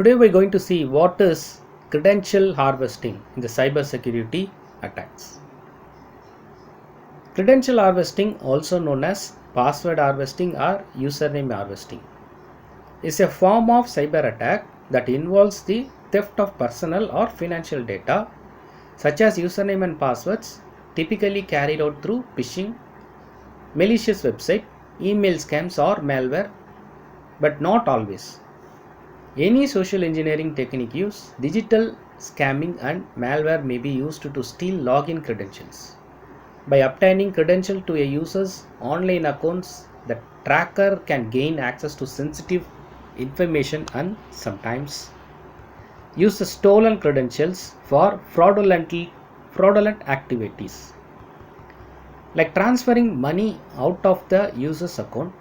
Today we're going to see what is credential harvesting in the cybersecurity attacks. Credential harvesting, also known as password harvesting or username harvesting, is a form of cyber attack that involves the theft of personal or financial data such as username and passwords, typically carried out through phishing, malicious website, email scams or malware, but not always. Any social engineering technique use digital scamming and malware may be used to steal login credentials. By obtaining credential to a user's online accounts, the tracker can gain access to sensitive information and sometimes use the stolen credentials for fraudulent activities, like transferring money out of the user's account.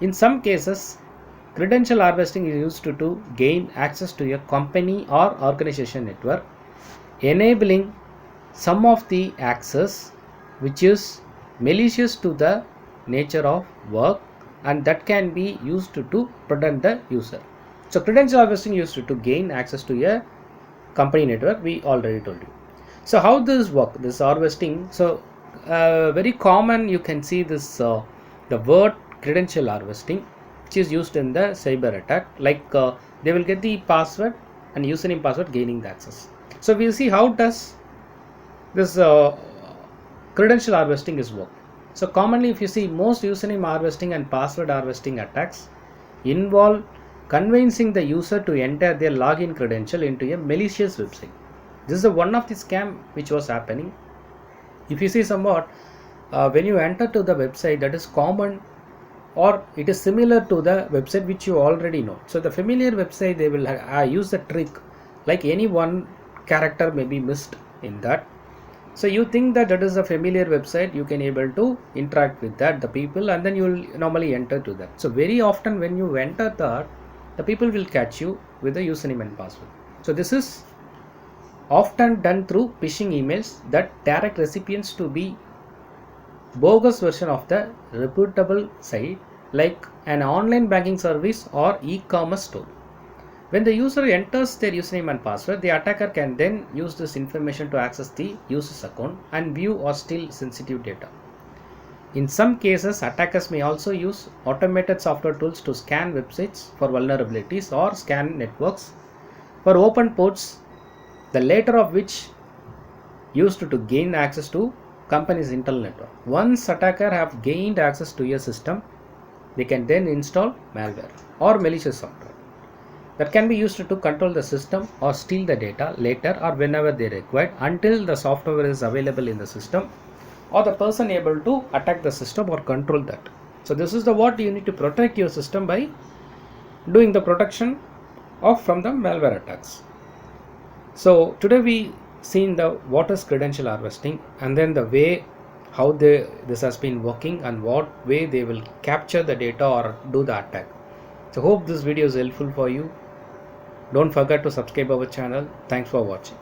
In some cases, credential harvesting is used to gain access to a company or organization network, enabling some of the access which is malicious to the nature of work, and that can be used to protect the user. So credential harvesting used to gain access to a company network, we already told you. So how this work, this harvesting? So very common, you can see this the word credential harvesting, which is used in the cyber attack, like they will get the password and username password gaining the access. So we'll see how does this credential harvesting is work. So commonly, if you see, most username harvesting and password harvesting attacks involve convincing the user to enter their login credential into a malicious website. This is one of the scam which was happening. If you see somewhat, when you enter to the website, that is common or it is similar to the website which you already know. So the familiar website, they will use the trick, like any one character may be missed in that. So you think that is a familiar website, you can able to interact with that, the people, and then you will normally enter to that. So very often when you enter that, the people will catch you with the username and password. So this is often done through phishing emails that direct recipients to be bogus version of the reputable site, like an online banking service or e-commerce store. When the user enters their username and password, the attacker can then use this information to access the user's account and view or steal sensitive data. In some cases, attackers may also use automated software tools to scan websites for vulnerabilities or scan networks for open ports, the latter of which used to gain access to company's internal network. Once attacker have gained access to your system, they can then install malware or malicious software that can be used to control the system or steal the data later or whenever they required, until the software is available in the system or the person able to attack the system or control that. So this is the what you need to protect your system by doing the protection from the malware attacks. So today we seen the what is credential harvesting, and then the way how this has been working and what way they will capture the data or do the attack. So hope this video is helpful for you. Don't forget to subscribe our channel. Thanks for watching.